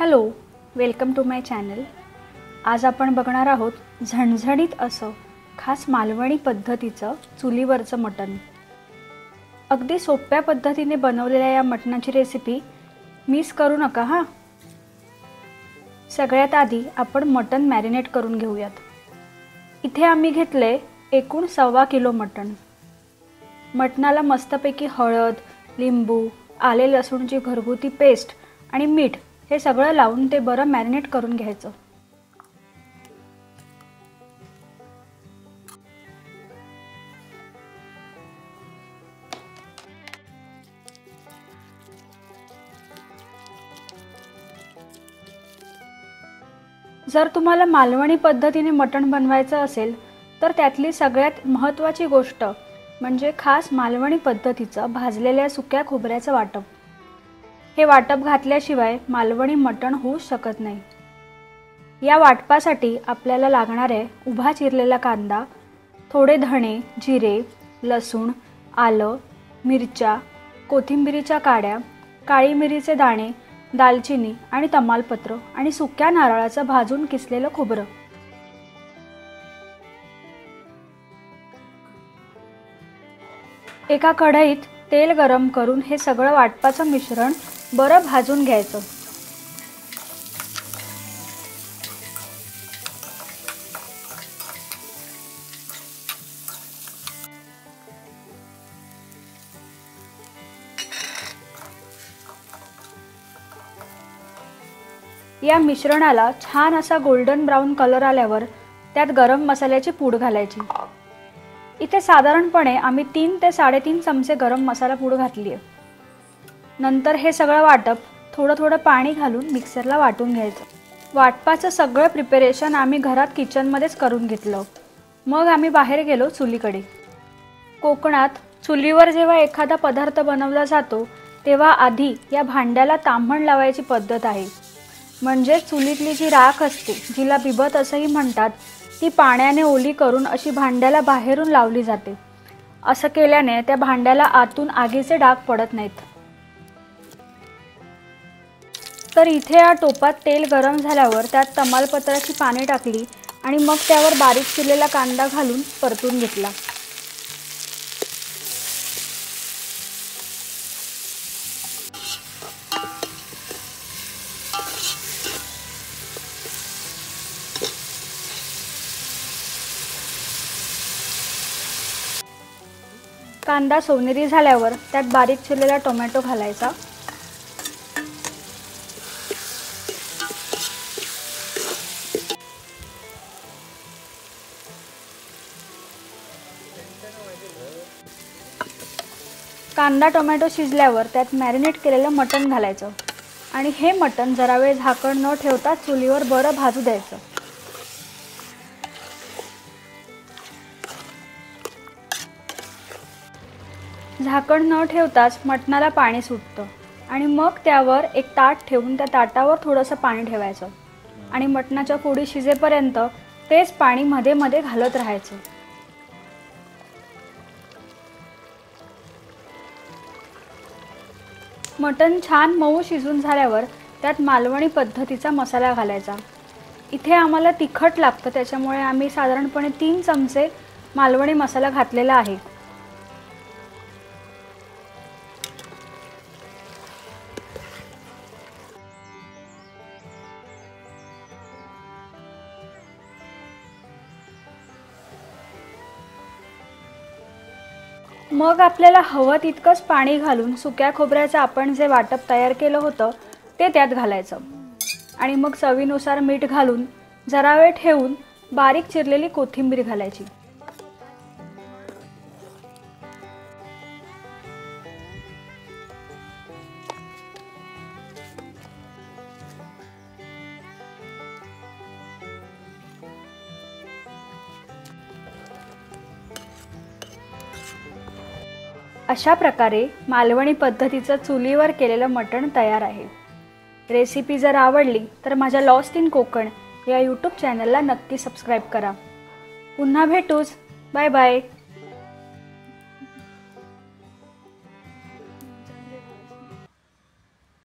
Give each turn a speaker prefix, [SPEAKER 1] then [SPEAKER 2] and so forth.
[SPEAKER 1] Hello, welcome to my channel. आज आपण बघणार आहोत झणझणीत असं खास मालवणी पद्धतीचं चुलीवरचं मटण। अगदी सोप्या पद्धतीने बनवलेल्या या मटणाची रेसिपी मिस करू नका हां। सगळ्यात आधी आपण मटण मॅरिनेट करून घेऊयात। इथे आम्ही घेतले एकूण 1.25 किलो मटण। मटणाला मस्तपैकी हळद, लिंबू, आले लसूणची घरगुती पेस्ट आणि मीठ हे सगळं लावून ते बरं मॅरिनेट करून घ्यायचं। जर तुम्हाला मालवणी पद्धतीने मटण बनवायचं असेल तर त्यातली सगळ्यात महत्त्वाची गोष्ट म्हणजे खास मालवणी पद्धतीचं भाजलेल्या सुक्या खोबऱ्याचं वाटप। हे वाटप घातल्याशिवाय मालवणी मटण होऊ शकत नाही। या वाटपासाठी आपल्याला लागणार आहे उभा चिरलेला कांदा, थोडे धणे, जिरे, लसूण, आलं, मिरच्या, कोथिंबीरीच्या काड्या, काळी मिरीचे दाणे, दालचिनी आणि तमालपत्र आणि सुक्या नारळाचं भाजून किसलेलं खोबरं। एका कढईत तेल गरम करून हे सगळं वाटपाचं मिश्रण बरं भाजून घ्यायचं। या मिश्रणाला छान असा गोल्डन ब्राउन कलर आल्यावर त्यात गरम मसाल्याची पूड घालायची। इथे साधारणपणे आम्ही 3 ते 3.5 चमचे गरम मसाला पूड घातली आहे। नंतर हे सगळं वाटप थोडं थोडं पाणी घालून मिक्सरला वाटून घ्यायचं। वाटपाचं सगळं प्रिपरेशन आम्ही घरात किचनमध्येच करून घेतलं। मग आम्ही बाहेर गेलो चुलीकडे। कोकणात चुलीवर जेव्हा एखादा पदार्थ बनवला जातो तेव्हा आधी या भांड्याला ताम्हण लावायची पद्धत आहे। म्हणजे चुलीतली जी राख असते, जिला बिबत असंही म्हणतात, ती पाण्याने ओली करून अशी भांड्याला बाहेरून लावली जाते। असं केल्याने त्या भांड्याला आतून आगीचे डाग पडत नाहीत। तर इथे या टोपात तेल गरम झाल्यावर त्यात तमालपत्राची पाने टाकली आणि मग त्यावर बारीक चिरलेला कांदा घालून परतून घेतला। कांदा सोनेरी झाल्यावर त्यात बारीक चिरलेला टोमॅटो घालायचा। कांदा टोमॅटो शिजल्यावर त्यात मॅरिनेट केलेलं मटण घालायचं आणि हे मटण जरा वेळ झाकण न ठेवता चुलीवर बरं भाजू द्यायचं। झाकण न ठेवताच मटणाला पाणी सुटतं आणि मग त्यावर एक ताट ठेवून त्या ताटावर थोडंसं पाणी ठेवायचं आणि मटणाच्या फोडी शिजेपर्यंत तेच पाणी मध्ये मध्ये घालत राहायचं। मटण छान मऊ शिजून झाल्यावर त्यात मालवणी पद्धतीचा मसाला घालायचा। इथे आम्हाला तिखट लागतं त्याच्यामुळे आम्ही साधारणपणे 3 चमचे मालवणी मसाला घातलेला आहे। मग आपल्याला हवं तितकंच पाणी घालून सुक्या खोबऱ्याचं आपण जे वाटप तयार केलं होतं ते त्यात घालायचं आणि मग चवीनुसार मीठ घालून जरा वेळ ठेवून बारीक चिरलेली कोथिंबीर घालायची। अशा प्रकारे मालवणी पद्धतीचं चुलीवर केलेलं मटण तयार आहे। रेसिपी जर आवडली तर माझ्या लॉस्ट इन कोकण या यूट्यूब चॅनलला नक्की सबस्क्राईब करा। पुन्हा भेटूच। Bye bye.